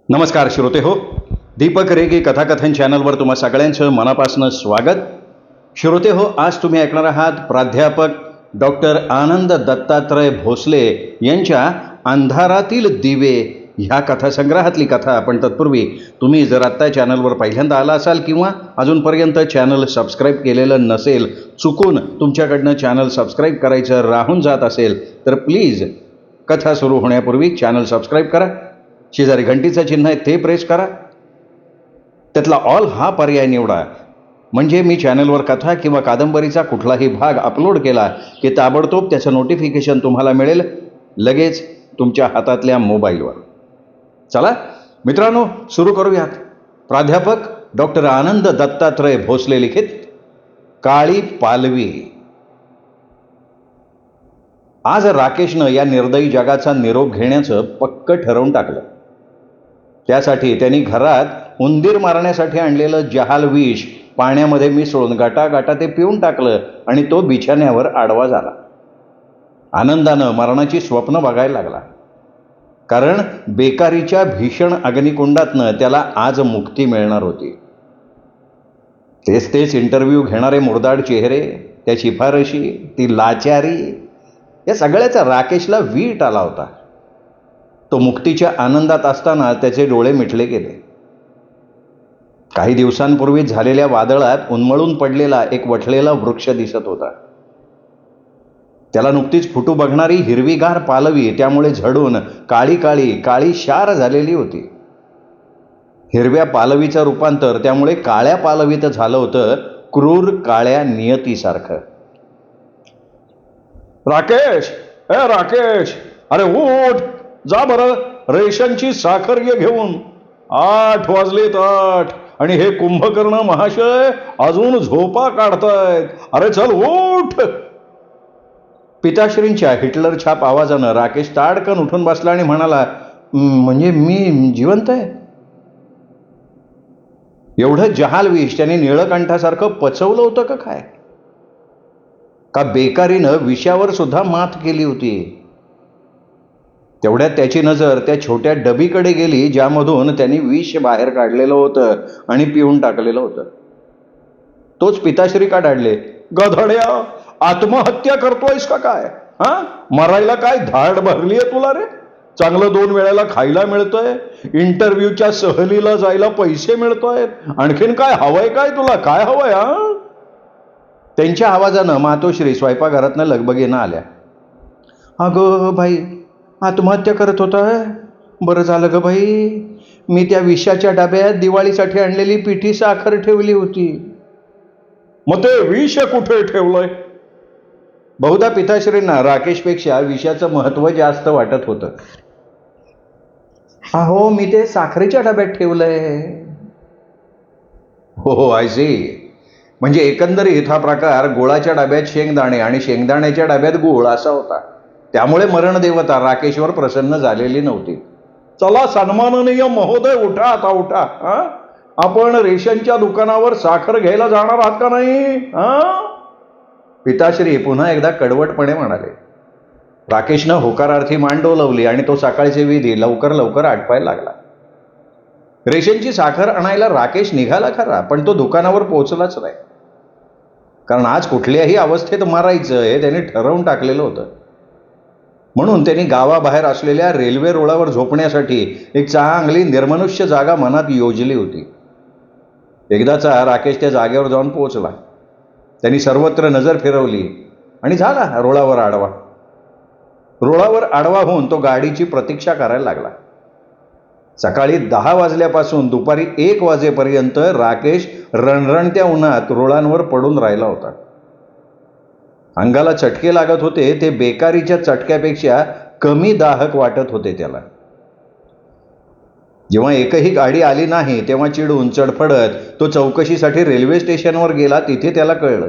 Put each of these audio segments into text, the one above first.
नमस्कार श्रोते हो, दीपक रेगे कथाकथन चॅनलवर तुम्हा सगळ्यांचं मनापासून स्वागत. श्रोते हो, आज तुम्ही ऐकणार आहात प्राध्यापक डॉक्टर आनंद दत्तात्रय भोसले यांच्या अंधारातील दिवे ह्या कथासंग्रहातली कथा. पण तत्पूर्वी तुम्ही जर आत्ता चॅनलवर पहिल्यांदा आला असाल किंवा अजूनपर्यंत चॅनल सबस्क्राईब केलेलं नसेल, चुकून तुमच्याकडनं चॅनल सबस्क्राईब करायचं राहून जात असेल तर प्लीज कथा सुरू होण्यापूर्वी चॅनल सबस्क्राईब करा. शेजारी घंटीचं चिन्ह आहे ते प्रेस करा. त्यातला ऑल हा पर्याय निवडा. म्हणजे मी चॅनलवर कथा किंवा कादंबरीचा कुठलाही भाग अपलोड केला की ताबडतोब त्याचं नोटिफिकेशन तुम्हाला मिळेल लगेच तुमच्या हातातल्या मोबाईलवर. चला मित्रांनो, सुरू करूयात. प्राध्यापक डॉक्टर आनंद दत्तात्रय भोसले लिखित काळी पालवी. आज राकेशनं या निर्दयी जगाचा निरोप घेण्याचं पक्क ठरवून टाकलं. त्यासाठी त्यांनी घरात उंदीर मारण्यासाठी आणलेलं जहाल विष पाण्यामध्ये मिसळून गाटा ते पिऊन टाकलं आणि तो बिछाण्यावर आडवा झाला. आनंदानं मरणाची स्वप्न बघायला लागला. कारण बेकारीच्या भीषण अग्निकुंडातनं त्याला आज मुक्ती मिळणार होती. तेच इंटरव्ह्यू घेणारे मुरदाड चेहरे, त्या शिफारशी, ती लाचारी, या सगळ्याचा राकेशला वीट आला होता. तो मुक्तीच्या आनंदात असताना त्याचे डोळे मिटले गेले. काही दिवसांपूर्वी झालेल्या वादळात उन्मळून पडलेला एक वठलेला वृक्ष दिसत होता. त्याला नुकतीच फुटू बघणारी हिरवीगार पालवी त्यामुळे झडून काळी शार झालेली होती. हिरव्या पालवीचं रूपांतर त्यामुळे काळ्या पालवीत झालं होतं, क्रूर काळ्या नियतीसारखं. राकेश, ए राकेश, अरे उठ, जा बरं, रेशनची साखर ये घेऊन. 8 वाजलेत 8 आणि हे कुंभकर्ण महाशय अजून झोपा काढतायत. अरे चल उठ. पिताश्रींच्या हिटलर छाप आवाजानं राकेश ताडकन उठून बसला आणि म्हणाला, म्हणजे मी जिवंत आहे? एवढं जहाल विष त्याने निळकंठासारखं पचवलं होतं का काय? का बेकारीनं विषावर सुद्धा मात केली होती? तेवढ्यात त्याची नजर त्या छोट्या डबीकडे गेली ज्यामधून त्यांनी विष बाहेर काढलेलं होतं आणि पिऊन टाकलेलं होतं. तोच पिताश्री का काढले? गधड्या, आत्महत्या करतोयस का काय? मरायला काय धाड भरलीये तुला रे? चांगलं 2 वेळेला खायला मिळतंय, इंटरव्ह्यूच्या सहलीला जायला पैसे मिळतोय, आणखीन काय हवंय? काय तुला काय हवंय? त्यांच्या आवाजानं मातोश्री स्वयंपाकघरातनं लगबगीनं आल्या. अगं बाई, आत्महत्या करत होता? बरं झालं ग बाई, मी त्या विषाच्या डब्यात दिवाळीसाठी आणलेली पिठी साखर ठेवली होती. मग ते विष कुठे ठेवलंय? बहुधा पिताश्रींना राकेशपेक्षा विषाचं महत्व जास्त वाटत होतं. अहो, मी ते साखरेच्या डब्यात ठेवलंय. हो, आय सी. म्हणजे एकंदरीत हा प्रकार गुळाच्या डब्यात शेंगदाणे आणि शेंगदाण्याच्या डब्यात गुळ असा होता. त्यामुळे मरण देवता राकेशवर प्रसन्न झालेली नव्हती. चला सन्माननीय महोदय, उठा आता, उठा. आपण रेशनच्या दुकानावर साखर घ्यायला जाणार आहात का नाही? पिताश्री पुन्हा एकदा कडवटपणे म्हणाले. राकेशनं होकारार्थी मान डोलवली आणि तो सकाळचे विधी लवकर आटपायला लागला. रेशनची साखर आणायला राकेश निघाला खरा, पण तो दुकानावर पोहोचलाच नाही. कारण आज कुठल्याही अवस्थेत मारायचं हे त्याने ठरवून टाकलेलं होतं. म्हणून त्यांनी गावाबाहेर असलेल्या रेल्वे रुळावर झोपण्यासाठी एक चांगली निर्मनुष्य जागा मनात योजली होती. एकदाचा राकेश त्या जागेवर जाऊन पोहोचला. त्यांनी सर्वत्र नजर फिरवली आणि झाला रुळावर आडवा. रुळावर आडवा होऊन तो गाडीची प्रतीक्षा करायला लागला. सकाळी 10 वाजल्यापासून दुपारी 1 वाजेपर्यंत राकेश रणरणत्या उन्हात रुळांवर पडून राहिला होता. अंगाला चटके लागत होते, ते बेकारीच्या चटक्यापेक्षा कमी दाहक वाटत होते त्याला. जेव्हा एकही गाडी आली नाही तेव्हा चिडून चडफडत तो चौकशीसाठी रेल्वे स्टेशनवर गेला. तिथे त्याला कळलं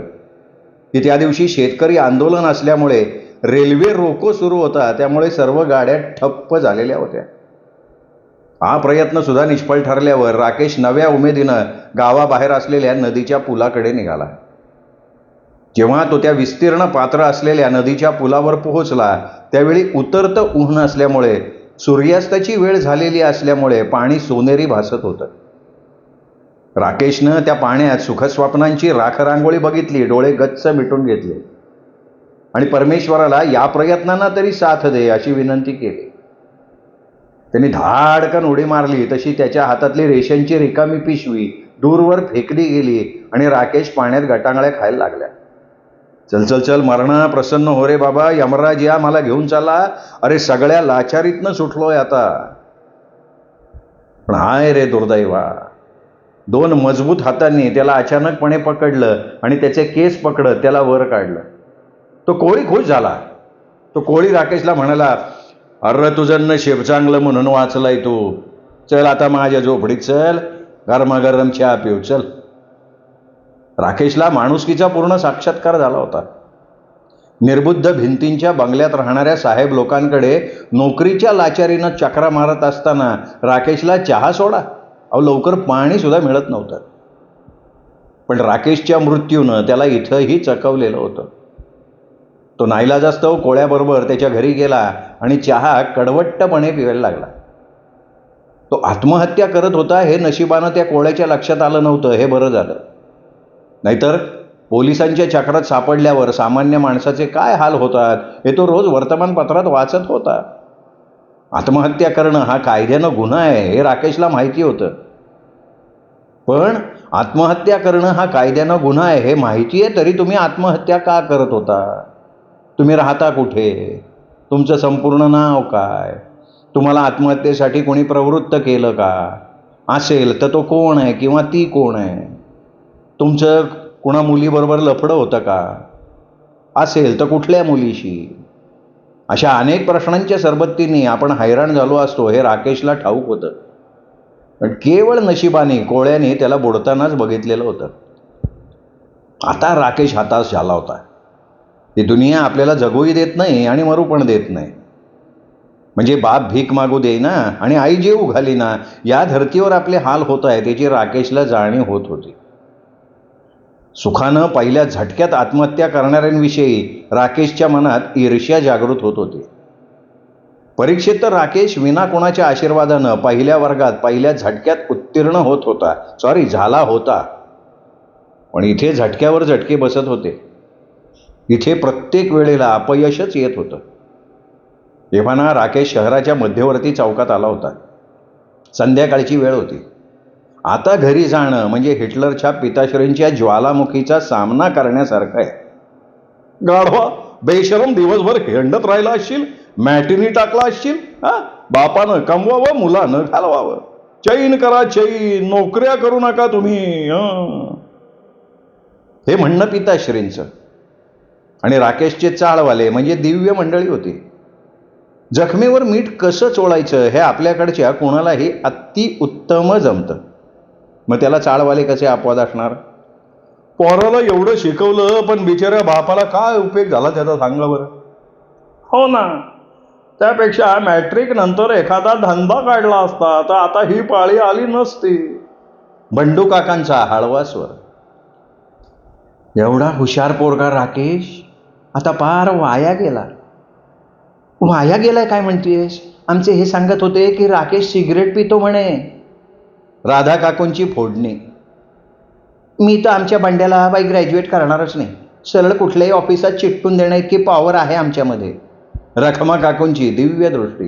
की त्या दिवशी शेतकरी आंदोलन असल्यामुळे रेल्वे रोको सुरू होता, त्यामुळे सर्व गाड्या ठप्प झालेल्या होत्या. हा प्रयत्न सुद्धा निष्फळ ठरल्यावर राकेश नव्या उमेदीनं गावाबाहेर असलेल्या नदीच्या पुलाकडे निघाला. जेव्हा तो त्या विस्तीर्ण पात्र असलेल्या नदीच्या पुलावर पोहोचला त्यावेळी उतरतं ऊन असल्यामुळे सूर्यास्ताची वेळ झालेली असल्यामुळे पाणी सोनेरी भासत होतं. राकेशनं त्या पाण्यात सुखस्वप्नांची राखरांगोळी बघितली, डोळे गच्च मिटून घेतले आणि परमेश्वराला या प्रयत्नांना तरी साथ दे अशी विनंती केली. त्यांनी धाडकन उडी मारली तशी त्याच्या हातातली रेशनची रिकामी पिशवी दूरवर फेकली गेली आणि राकेश पाण्यात गटांगळ्या खायला लागल्या. चल चल चल मरणा, प्रसन्न हो रे बाबा, यमराज या मला घेऊन चाला. अरे सगळ्या लाचारीतनं सुटलोय आता. पण हाय रे दुर्दैवा, 2 मजबूत हातांनी त्याला अचानकपणे पकडलं आणि त्याचे केस पकडत त्याला वर काढलं. तो कोळी खुश झाला. तो कोळी राकेशला म्हणाला, अरे तुझं नशीब चांगलं म्हणून वाचलाय तू. चल आता माझ्या झोपडीत चल, गरमागरम चहा पिऊ चल. राकेशला माणुसकीचा पूर्ण साक्षात्कार झाला होता. निर्बुद्ध भिंतींच्या बंगल्यात राहणाऱ्या साहेब लोकांकडे नोकरीच्या लाचारीनं चक्रा मारत असताना राकेशला चहा सोडा, लवकर पाणी सुद्धा मिळत नव्हतं. पण राकेशच्या मृत्यूनं त्याला इथंही चकवलेलं होतं. तो नाईलाजास्तव कोळ्याबरोबर त्याच्या घरी गेला आणि चहा कडवट्टपणे पिवायला लागला. तो आत्महत्या करत होता हे नशिबानं त्या कोळ्याच्या लक्षात आलं नव्हतं. हे बरं झालं, नाहीतर पोलिसांच्या चक्रात सापडल्यावर सामान्य माणसाचे काय हाल होतात हे तो रोज वर्तमानपत्रात वाचत होता. आत्महत्या करणं हा कायद्यानं गुन्हा आहे हे राकेशला माहिती होतं. पण आत्महत्या करणं हा कायद्यानं गुन्हा आहे हे माहिती आहे तरी तुम्ही आत्महत्या का करत होता? तुम्ही राहता कुठे? तुमचं संपूर्ण नाव काय? तुम्हाला आत्महत्येसाठी कोणी प्रवृत्त केलं का? असेल तर तो कोण आहे किंवा ती कोण आहे? तुमचं कुणा मुलीबरोबर लफडं होतं का? असेल तर कुठल्या मुलीशी? अशा अनेक प्रश्नांच्या सरबत्तीने आपण हैराण झालो असतो हे राकेशला ठाऊक होतं. पण केवळ नशिबाने कोळ्याने त्याला बुडतानाच बघितलेलं होतं. आता राकेश हताश झाला होता. ही दुनिया आपल्याला जगूही देत नाही आणि मरू पण देत नाही. म्हणजे बाप भीक मागू देईना आणि आई जेवू घालीना, या धर्तीवर आपले हाल होत आहे त्याची राकेशला जाणीव होत होती. सुखानं पहिल्या झटक्यात आत्महत्या करणाऱ्यांविषयी राकेशच्या मनात ईर्ष्या जागृत होत होती. परीक्षेत तर राकेश विना कोणाच्या आशीर्वादानं पहिल्या वर्गात पहिल्या झटक्यात उत्तीर्ण होत होता, झाला होता. पण इथे झटक्यावर झटके बसत होते. इथे प्रत्येक वेळेला अपयशच येत होतं. तेव्हा ना राकेश शहराच्या मध्यवर्ती चौकात आला होता. संध्याकाळची वेळ होती. आता घरी जाणं म्हणजे हिटलरच्या पिताश्रींच्या ज्वालामुखीचा सामना करण्यासारखं आहे. गाढवा, बेशरम, दिवसभर हिंडत राहिला असशील, मॅटिनी टाकला असशील. बापानं कमवावं, मुलानं घालवावं. चैन करा चैन, नोकऱ्या करू नका तुम्ही. हे म्हणणं पिताश्रींचं. आणि राकेशचे चाळवाले म्हणजे दिव्य मंडळी होती. जखमेवर मीठ कसं चोळायचं हे आपल्याकडच्या कोणालाही अति उत्तम जमतं. मग त्याला चाळवाले कसे अपवाद असणार? पोराला एवढं शिकवलं पण बिचाऱ्या बापाला काय उपयोग झाला त्याचा, सांगा बरं. हो ना, त्यापेक्षा मॅट्रिक नंतर एखादा धंदा काढला असता तर आता ही पाळी आली नसती. बंडू काकांचा हळवा स्वर. एवढा हुशार पोरगा राकेश आता पार वाया गेला. वाया गेलाय काय म्हणतेस? आमचे हे सांगत होते की राकेश सिगरेट पितो म्हणे. राधा काकूंची फोडणी. मी तर आमच्या बंड्याला बाई ग्रॅज्युएट करणारच नाही. सरळ कुठल्याही ऑफिसात चिटकून देणं इतकी पॉवर आहे आमच्यामध्ये. रखमा काकूंची दिव्य दृष्टी.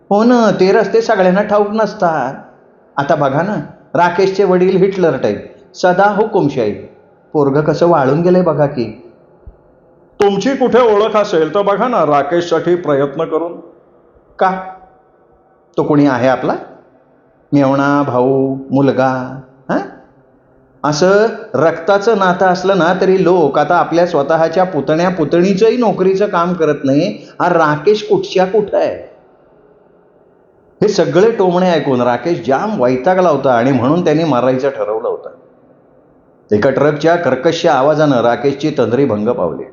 हो ना, ते रस्ते सगळ्यांना ठाऊक नसतात. आता बघा ना, राकेशचे वडील हिटलर टाईप, सदा हुकुमशाही. पोरगं कसं वाळून गेलंय बघा की. तुमची कुठे ओळख असेल तर बघा ना राकेशसाठी प्रयत्न करून. का? तो कोणी आहे आपला? मेवणा, भाऊ, मुलगा? असं रक्ताचं नातं असलं ना तरी लोक आता आपल्या स्वतःच्या पुतण्या पुतणीचंही नोकरीचं काम करत नाही. हा राकेश कुठच्या कुठं आहे? हे सगळे टोमणे ऐकून राकेश जाम वैतागला होता आणि म्हणून त्यांनी मारायचं ठरवलं होतं. एका ट्रकच्या कर्कश आवाजानं राकेशची तंद्री भंग पावली.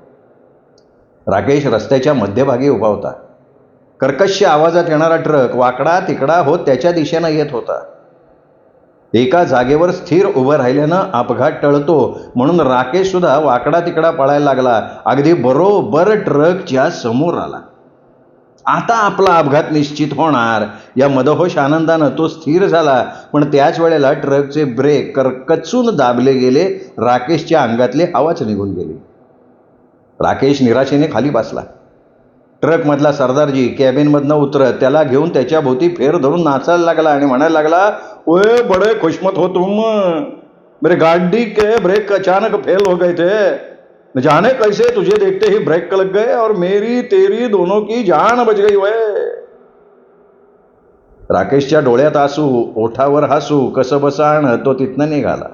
राकेश रस्त्याच्या मध्यभागी उभा होता. कर्कश आवाजात येणारा ट्रक वाकडा तिकडा होत त्याच्या दिशेनं येत होता. एका जागेवर स्थिर उभं राहिल्यानं अपघात टळतो म्हणून राकेश सुद्धा वाकडा तिकडा पळायला लागला. अगदी बरोबर ट्रकच्या समोर आला. आता आपला अपघात निश्चित होणार या मदहोश आनंदानं तो स्थिर झाला. पण त्याच वेळेला ट्रकचे ब्रेक करकचून दाबले गेले. राकेशच्या अंगातले हवाच निघून गेली. राकेश निराशेने खाली बसला. ट्रकमधला सरदारजी कॅबिनमधनं उतरत त्याला घेऊन त्याच्या भोवती फेर धरून नाचायला लागला आणि म्हणायला लागला, ओए बड़े खुशमत हो तुम, मेरे गाड़ी के ब्रेक अचानक फेल हो गए थे, न जाने कैसे तुझे देखते ही ब्रेक लग गए और मेरी तेरी दोनों की जान बच गई वे. राकेशच्या डोळ्यात आसू, ओठावर हसू, कसं बसाण तो तिथनं निघाला.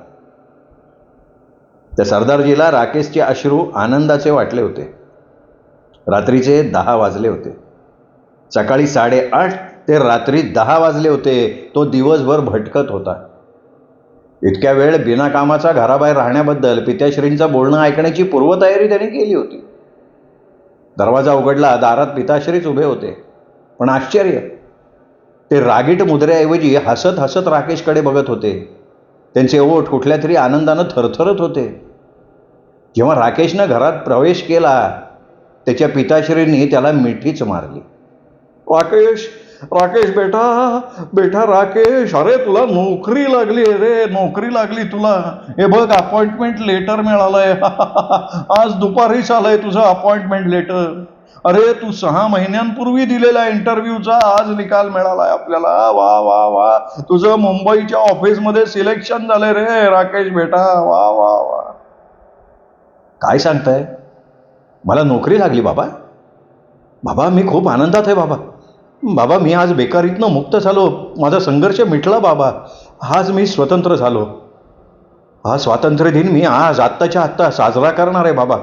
त्या सरदारजीला राकेशचे अश्रू आनंदाचे वाटले होते. रात्रीचे 10 वाजले होते. सकाळी 8:30 ते रात्री 10 वाजले होते. तो दिवसभर भटकत होता. इतक्या वेळ बिनाकामाचा घराबाहेर राहण्याबद्दल पित्याश्रींचं बोलणं ऐकण्याची पूर्वतयारी त्याने केली होती. दरवाजा उघडला. दारात पिताश्रीच उभे होते. पण आश्चर्य, ते रागीट मुद्रेऐवजी हसत हसत राकेशकडे बघत होते. त्यांचे ओठ कुठल्या तरी आनंदानं थरथरत होते. जेव्हा राकेशनं घरात प्रवेश केला त्याच्या पिताश्रींनी त्याला मिठीच मारली. राकेश, राकेश बेटा, बेटा राकेश, अरे तुला नोकरी लागली रे, नोकरी लागली तुला. हे बघ अपॉइंटमेंट लेटर मिळालंय. आज दुपारीच आलंय तुझं अपॉइंटमेंट लेटर. अरे तू 6 महिन्यांपूर्वी दिलेला इंटरव्ह्यूचा आज निकाल मिळालाय आपल्याला. वा वा वा, तुझं मुंबईच्या ऑफिसमध्ये सिलेक्शन झालंय रे राकेश बेटा. वा वा वा. काय सांगताय? मला नोकरी लागली बाबा? बाबा मी खूप आनंदात आहे बाबा. बाबा मी आज बेकारीतनं मुक्त झालो. माझा संघर्ष मिटला बाबा. आज मी स्वतंत्र झालो. हा स्वातंत्र्य दिन मी आज आत्ताच्या आत्ता साजरा करणार आहे बाबा.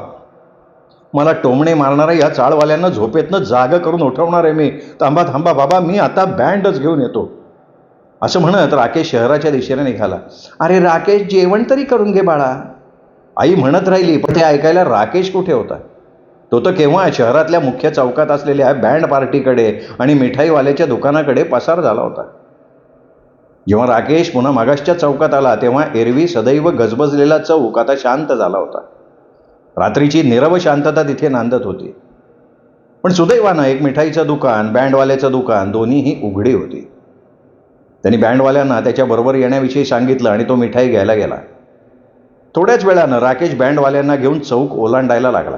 मला टोमणे मारणाऱ्या या चाळवाल्यांना झोपेतनं जाग करून उठवणार आहे मी. थांबा थांबा बाबा, मी आता बँडच घेऊन येतो. असं म्हणत राकेश शहराच्या दिशेने निघाला. अरे राकेश, जेवण तरी करून घे बाळा, आई म्हणत राहिली. पण ते ऐकायला राकेश कुठे होता? तो तर केव्हा शहरातल्या मुख्य चौकात असलेल्या बँड पार्टीकडे आणि मिठाईवाल्याच्या दुकानाकडे पसार झाला होता. जेव्हा राकेश पुन्हा मागासच्या चौकात आला तेव्हा एरवी सदैव गजबजलेला चौक आता शांत झाला होता. रात्रीची नीरव शांतता तिथे नांदत होती. पण सुदैवानं एक मिठाईचं दुकान, बँडवाल्याचं दुकान दोन्हीही उघडी होती. त्यांनी बँडवाल्यांना त्याच्याबरोबर येण्याविषयी सांगितलं आणि तो मिठाई घ्यायला गेला. थोड्याच वेळानं राकेश बँडवाल्यांना घेऊन चौक ओलांडायला लागला.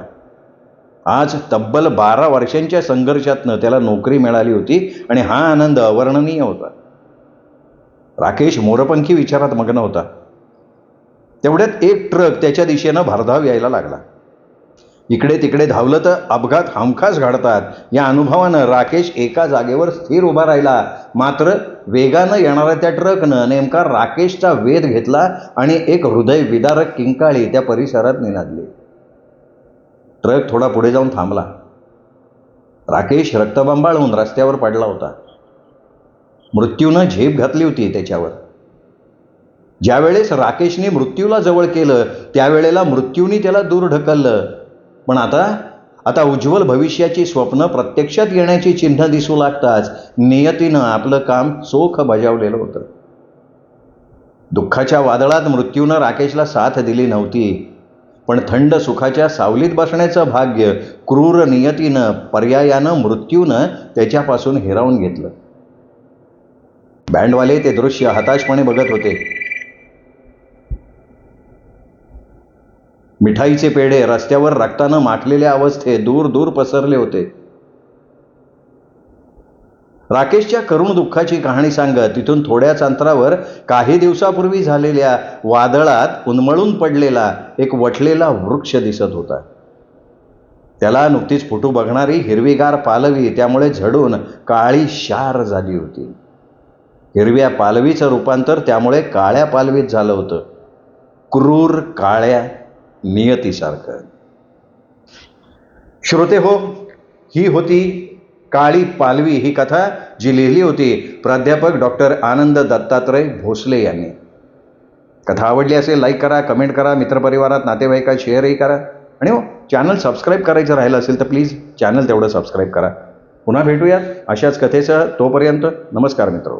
आज तब्बल 12 वर्षांच्या संघर्षातनं त्याला नोकरी मिळाली होती आणि हा आनंद अवर्णनीय होता. राकेश मोरपंखी विचारात मग्न होता. तेवढ्यात एक ट्रक त्याच्या दिशेनं भरधाव यायला लागला. इकडे तिकडे धावलं तर अपघात हमखास घडतात या अनुभवानं राकेश एका जागेवर स्थिर उभा राहिला. मात्र वेगानं येणाऱ्या त्या ट्रकनं नेमका राकेशचा वेध घेतला आणि एक हृदय विदारक किंकाळी त्या परिसरात निनादली. ट्रक थोडा पुढे जाऊन थांबला. राकेश रक्तबंबाळून रस्त्यावर पडला होता. मृत्यूनं झेप घातली होती त्याच्यावर. ज्यावेळेस राकेशने मृत्यूला जवळ केलं त्यावेळेला मृत्यूने त्याला दूर ढकललं. पण आता उज्ज्वल भविष्याची स्वप्न प्रत्यक्षात येण्याची चिन्ह दिसू लागताच नियतीनं आपलं काम चोख बजावलेलं होतं. दुःखाच्या वादळात मृत्यूनं राकेशला साथ दिली नव्हती. पण थंड सुखाच्या सावलीत बसण्याचं भाग्य क्रूर नियतीनं, पर्यायानं, मृत्यूनं त्याच्यापासून हिरावून घेतलं. बँडवाले ते दृश्य हताशपणे बघत होते. मिठाईचे पेढे रस्त्यावर रक्तानं माखलेल्या अवस्थेत दूर दूर पसरले होते. राकेशच्या करुण दुःखाची कहाणी सांगत तिथून थोड्याच अंतरावर काही दिवसापूर्वी झालेल्या वादळात उन्मळून पडलेला एक वटलेला वृक्ष दिसत होता. त्याला नुकतीच फुटू बघणारी हिरवीगार पालवी त्यामुळे झडून काळी शार झाली होती. हिरव्या पालवीचं रूपांतर त्यामुळे काळ्या पालवीत झालं होतं, क्रूर काळ्या नियतीसारखं. श्रोते हो, ही होती काळी पालवी ही कथा, जी लिहिली होती प्राध्यापक डॉक्टर आनंद दत्तात्रय भोसले यांनी. कथा आवडली असेल लाईक करा, कमेंट करा, मित्रपरिवारात नातेवाईकात शेअरही करा. आणि हो, चॅनल सबस्क्राईब करायचं राहिलं असेल तर प्लीज चॅनल तेवढं सबस्क्राईब करा. पुन्हा भेटूयात अशाच कथेसह. तोपर्यंत नमस्कार मित्र.